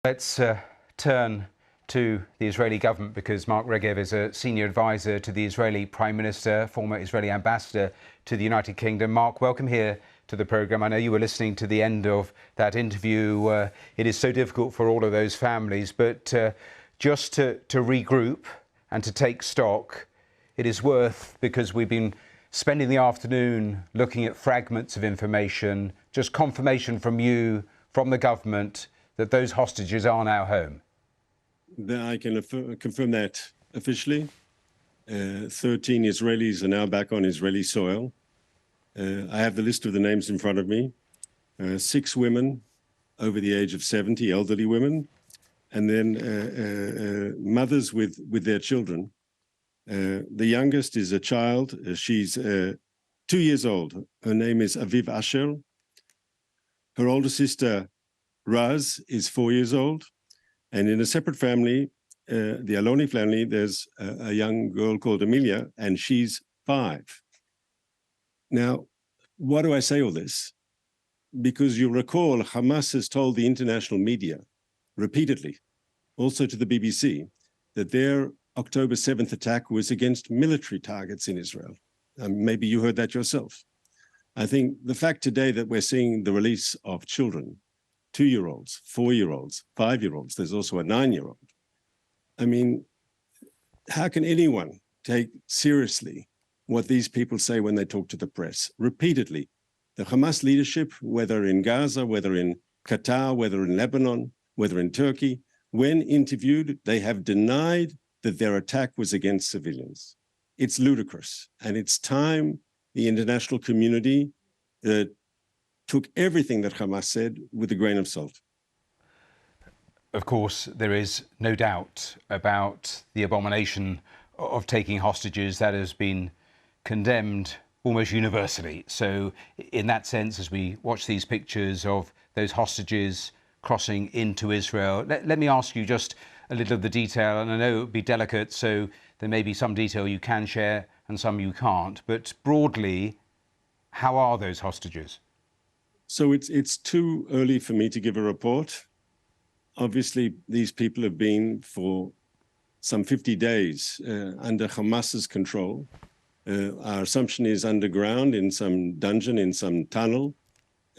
Let's turn to the Israeli government, because Mark Regev is a senior advisor to the Israeli Prime Minister, former Israeli ambassador to the United Kingdom. Mark, welcome here to the programme. I know you were listening to the end of that interview. It is so difficult for all of those families, but just to regroup and to take stock, it is worth, because we've been spending the afternoon looking at fragments of information, just confirmation from you, from the government, that those hostages are now home. I can confirm that officially. 13 Israelis are now back on Israeli soil. I have the list of the names in front of me. 6 women over the age of 70, elderly women, and then mothers with their children. The youngest is a child. She's 2 years old. Her name is Aviv Asher. Her older sister, Raz, is 4 years old. And in a separate family, the Aloni family, there's a young girl called Amelia, and she's 5. Now, why do I say all this? Because you recall, Hamas has told the international media repeatedly, also to the BBC, that their October 7th attack was against military targets in Israel. Maybe you heard that yourself. I think the fact today that we're seeing the release of children, 2-year-olds, 4-year-olds, 5-year-olds, there's also a 9-year-old. I mean, how can anyone take seriously what these people say when they talk to the press? Repeatedly, the Hamas leadership, whether in Gaza, whether in Qatar, whether in Lebanon, whether in Turkey, when interviewed, they have denied that their attack was against civilians. It's ludicrous, and it's time the international community took everything that Hamas said with a grain of salt. Of course, there is no doubt about the abomination of taking hostages. That has been condemned almost universally. So in that sense, as we watch these pictures of those hostages crossing into Israel, let me ask you just a little of the detail, and I know it would be delicate, so there may be some detail you can share and some you can't, but broadly, how are those hostages? So it's too early for me to give a report. Obviously, these people have been for some 50 days under Hamas's control. Our assumption is underground in some dungeon, in some tunnel.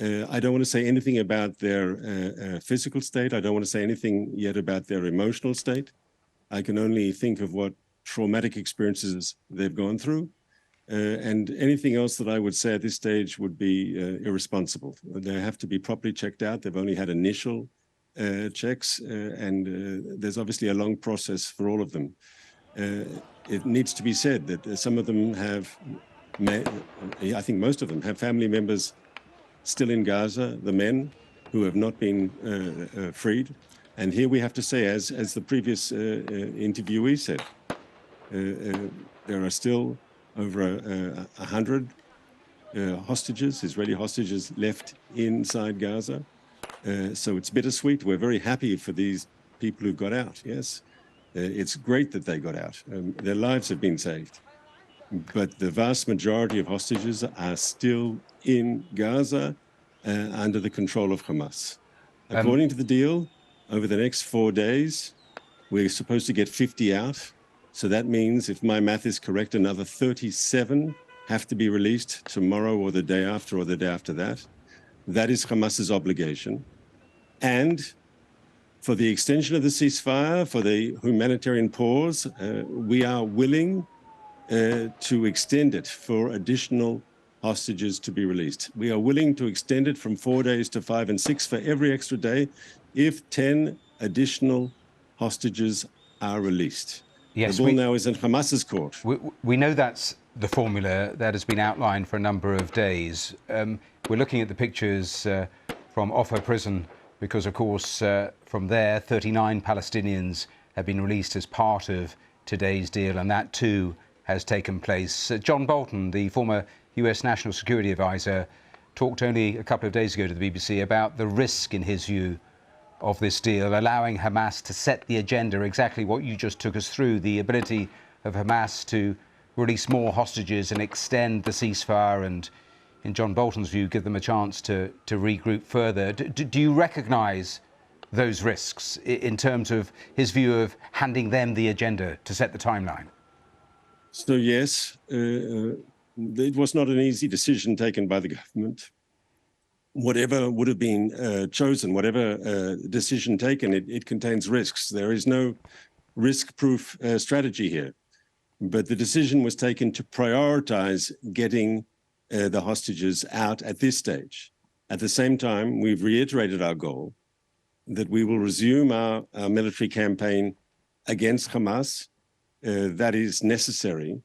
I don't want to say anything about their physical state. I don't want to say anything yet about their emotional state. I can only think of what traumatic experiences they've gone through. And anything else that I would say at this stage would be irresponsible. They have to be properly checked out. They've only had initial checks, and there's obviously a long process for all of them. It needs to be said that some of them have, I think most of them have family members still in Gaza, the men who have not been freed. And here we have to say, as the previous interviewee said, there are still over 100 hostages, Israeli hostages, left inside Gaza. So it's bittersweet. We're very happy for these people who got out, yes. It's great that they got out. Their lives have been saved. But the vast majority of hostages are still in Gaza under the control of Hamas. According to the deal, over the next 4 days, we're supposed to get 50 out. So that means, if my math is correct, another 37 have to be released tomorrow or the day after or the day after that. That is Hamas's obligation. And for the extension of the ceasefire, for the humanitarian pause, we are willing to extend it for additional hostages to be released. We are willing to extend it from 4 days to 5 and 6 for every extra day if 10 additional hostages are released. Yes, the ball now is in Hamas's court. We know that's the formula that has been outlined for a number of days. We're looking at the pictures from Offa prison because, of course, from there, 39 Palestinians have been released as part of today's deal, and that too has taken place. John Bolton, the former US National Security Advisor, talked only a couple of days ago to the BBC about the risk, in his view, of this deal, allowing Hamas to set the agenda, exactly what you just took us through, the ability of Hamas to release more hostages and extend the ceasefire and, in John Bolton's view, give them a chance to regroup further. Do you recognise those risks in terms of his view of handing them the agenda to set the timeline? So yes, it was not an easy decision taken by the government. Whatever would have been chosen, whatever decision taken, it contains risks. There is no risk-proof strategy here. But the decision was taken to prioritize getting the hostages out at this stage. At the same time, we've reiterated our goal that we will resume our military campaign against Hamas. That is necessary.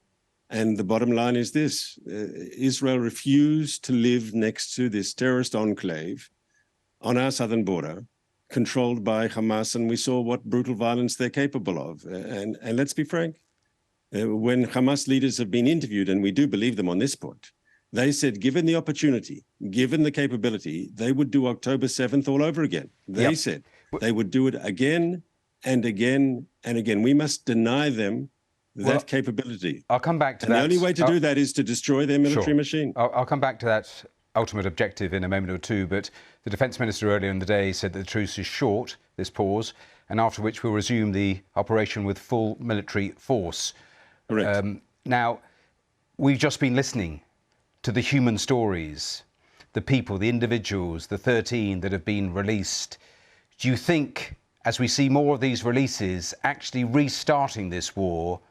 And the bottom line is this: Israel refused to live next to this terrorist enclave on our southern border, controlled by Hamas, and we saw what brutal violence they're capable of. And let's be frank, when Hamas leaders have been interviewed, and we do believe them on this point, they said, given the opportunity, given the capability, they would do October 7th all over again. They said they would do it again and again and again. We must deny them that capability. I'll come back to that. The only way to do that is to destroy their military machine. I'll come back to that ultimate objective in a moment or two, but the Defence Minister earlier in the day said that the truce is short, this pause, and after which we'll resume the operation with full military force. Correct. Now, we've just been listening to the human stories, the people, the individuals, the 13 that have been released. Do you think, as we see more of these releases, actually restarting this war,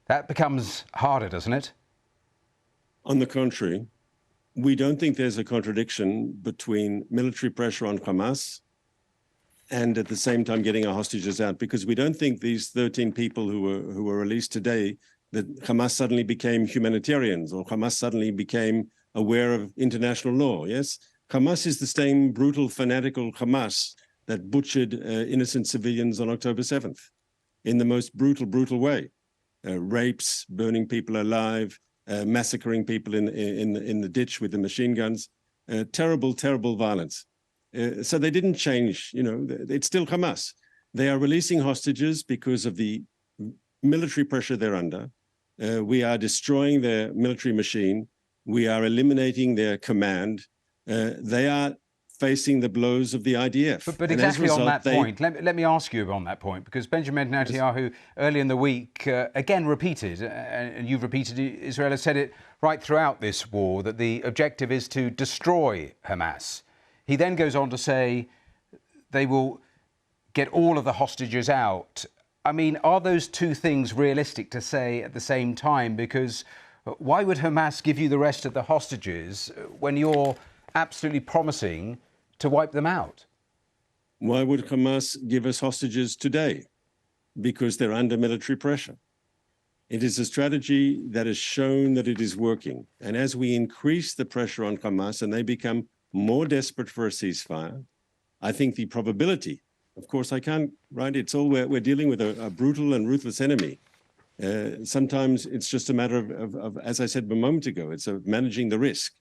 that becomes harder, doesn't it? On the contrary, we don't think there's a contradiction between military pressure on Hamas and at the same time getting our hostages out, because we don't think these 13 people who were released today, that Hamas suddenly became humanitarians or Hamas suddenly became aware of international law. Yes, Hamas is the same brutal, fanatical Hamas that butchered innocent civilians on October 7th in the most brutal way. Rapes, burning people alive, massacring people in the ditch with the machine guns. Terrible violence. So they didn't change, it's still Hamas. They are releasing hostages because of the military pressure they're under. We are destroying their military machine. We are eliminating their command. They are facing the blows of the IDF. But exactly on that point, let me ask you on that point, because Benjamin Netanyahu earlier in the week again repeated, and you've repeated, Israel has said it right throughout this war, that the objective is to destroy Hamas. He then goes on to say they will get all of the hostages out. I mean, are those two things realistic to say at the same time? Because why would Hamas give you the rest of the hostages when you're absolutely promising to wipe them out? Why would Hamas give us hostages today? Because they're under military pressure. It is a strategy that has shown that it is working. And as we increase the pressure on Hamas and they become more desperate for a ceasefire, I think the probability, of course, I can't, right? It's all we're dealing with a brutal and ruthless enemy. Sometimes it's just a matter of, as I said a moment ago, it's of managing the risk.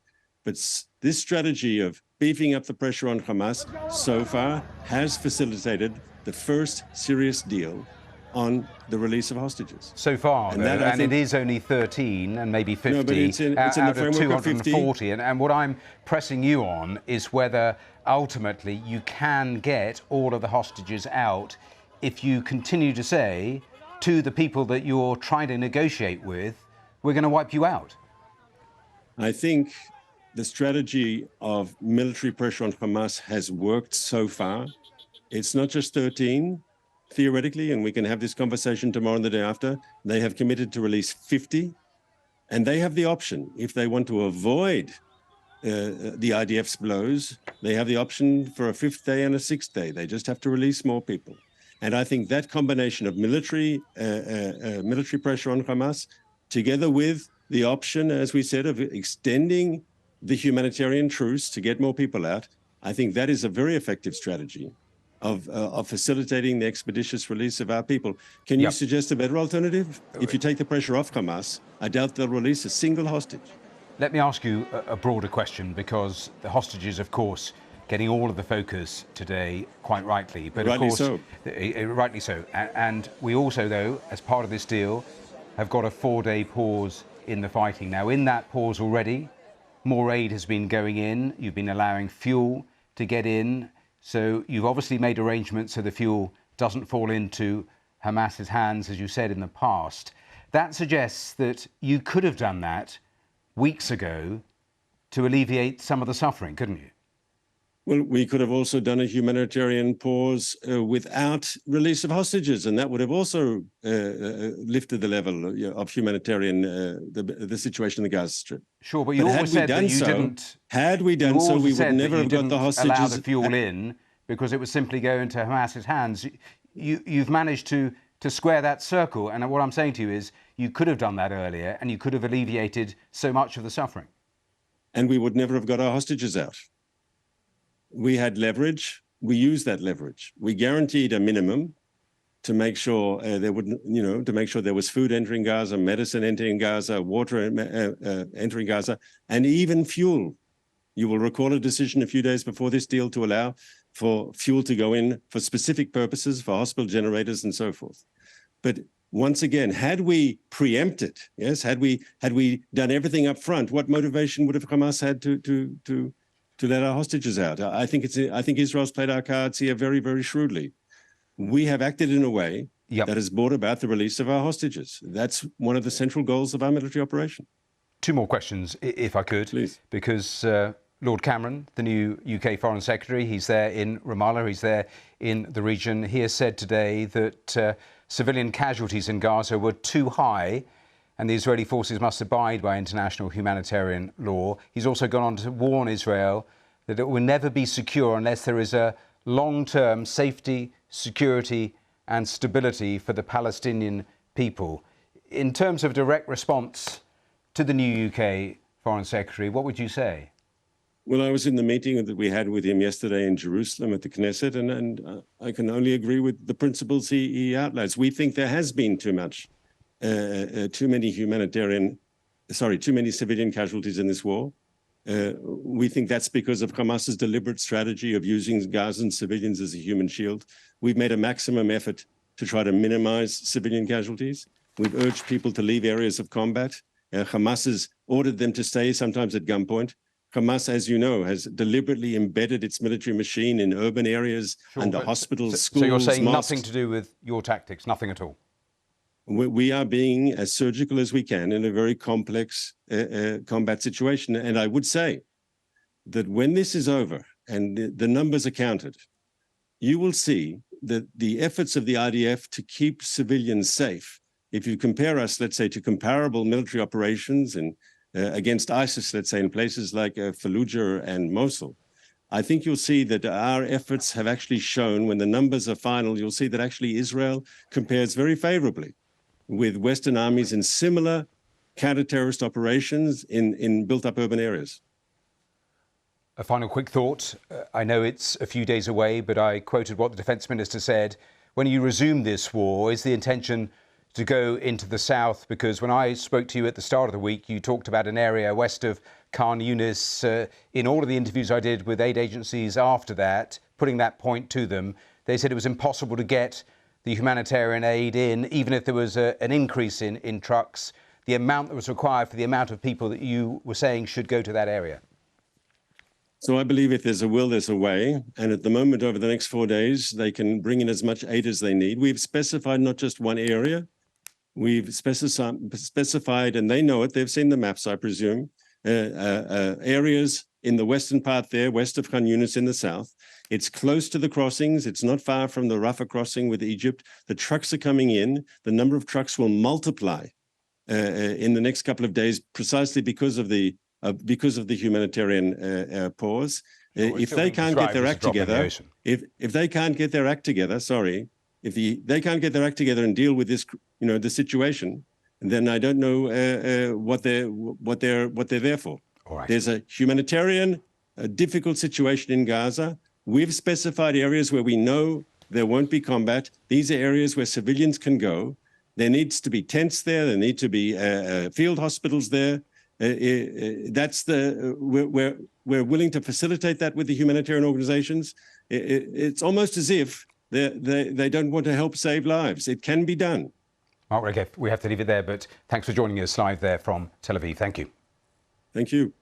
But this strategy of beefing up the pressure on Hamas so far has facilitated the first serious deal on the release of hostages. So far, and, it is only 13 and maybe 50 no, but it's in out the of framework of 240. And what I'm pressing you on is whether ultimately you can get all of the hostages out if you continue to say to the people that you're trying to negotiate with, we're going to wipe you out. I think the strategy of military pressure on Hamas has worked so far. It's not just 13, theoretically, and we can have this conversation tomorrow and the day after. They have committed to release 50, and they have the option, if they want to avoid the IDF's blows, they have the option for a 5th day and a 6th day. They just have to release more people. And I think that combination of military pressure on Hamas, together with the option, as we said, of extending the humanitarian truce to get more people out, I think that is a very effective strategy of facilitating the expeditious release of our people. Can you suggest a better alternative? If you take the pressure off Hamas, I doubt they'll release a single hostage. Let me ask you a broader question, because the hostages, of course, getting all of the focus today, quite rightly. But rightly of course, so. Rightly so. And we also, though, as part of this deal, have got a 4-day pause in the fighting. Now, in that pause already, more aid has been going in. You've been allowing fuel to get in. So you've obviously made arrangements so the fuel doesn't fall into Hamas's hands, as you said in the past. That suggests that you could have done that weeks ago to alleviate some of the suffering, couldn't you? Well, we could have also done a humanitarian pause without release of hostages, and that would have also lifted the level of humanitarian, the situation in the Gaza Strip. Sure, but you always said that you didn't. Had we done so, we would never have got the hostages. Allow the fuel in because it would simply go into Hamas's hands. You've managed to square that circle, and what I'm saying to you is you could have done that earlier, and you could have alleviated so much of the suffering. And we would never have got our hostages out. We had leverage. We used that leverage. We guaranteed a minimum to make sure there wouldn't, to make sure there was food entering Gaza, medicine entering Gaza, water entering Gaza, and even fuel. You will recall a decision a few days before this deal to allow for fuel to go in for specific purposes, for hospital generators and so forth. But once again, had we preempted, yes, had we done everything up front, what motivation would have Hamas had to let our hostages out? I think Israel's played our cards here very, very shrewdly. We have acted in a way that has brought about the release of our hostages. That's one of the central goals of our military operation. Two more questions, if I could. Please. Because Lord Cameron, the new UK Foreign Secretary, he's there in Ramallah, he's there in the region. He has said today that civilian casualties in Gaza were too high and the Israeli forces must abide by international humanitarian law. He's also gone on to warn Israel that it will never be secure unless there is a long-term safety, security and stability for the Palestinian people. In terms of direct response to the new UK Foreign Secretary, what would you say? Well, I was in the meeting that we had with him yesterday in Jerusalem at the Knesset, and I can only agree with the principles he outlines. We think there has been too many civilian casualties in this war. We think that's because of Hamas's deliberate strategy of using Gazan civilians as a human shield. We've made a maximum effort to try to minimize civilian casualties. We've urged people to leave areas of combat. Hamas has ordered them to stay, sometimes at gunpoint. Hamas, as you know, has deliberately embedded its military machine in urban areas, under hospitals, schools, So you're saying mosques. nothing to do with your tactics, nothing at all? We are being as surgical as we can in a very complex combat situation. And I would say that when this is over and the numbers are counted, you will see that the efforts of the IDF to keep civilians safe, if you compare us, let's say, to comparable military operations and against ISIS, let's say, in places like Fallujah and Mosul, I think you'll see that our efforts have actually shown, when the numbers are final, you'll see that actually Israel compares very favorably with Western armies in similar counter-terrorist operations in built-up urban areas. A final quick thought. I know it's a few days away, but I quoted what the Defence Minister said. When you resume this war, is the intention to go into the south? Because when I spoke to you at the start of the week, you talked about an area west of Khan Yunis. In all of the interviews I did with aid agencies after that, putting that point to them, they said it was impossible to get the humanitarian aid in, even if there was an increase in trucks, the amount that was required for the amount of people that you were saying should go to that area. So I believe if there's a will, there's a way. And at the moment, over the next 4 days, they can bring in as much aid as they need. We've specified not just one area. We've specified, and they know it, they've seen the maps, I presume, areas in the western part there, west of Khan Yunis in the south. It's close to the crossings. It's not far from the Rafah crossing with Egypt. The trucks are coming in. The number of trucks will multiply in the next couple of days, precisely because of the humanitarian pause. If they can't get their act together, if they can't get their act together, if they can't get their act together and deal with this, the situation, then I don't know what they're there for. All right. There's a humanitarian, difficult situation in Gaza. We've specified areas where we know there won't be combat. These are areas where civilians can go. There needs to be tents there. There need to be field hospitals there. We're willing to facilitate that with the humanitarian organizations. It's almost as if they don't want to help save lives. It can be done. Mark Regev, we have to leave it there, but thanks for joining us live there from Tel Aviv. Thank you. Thank you.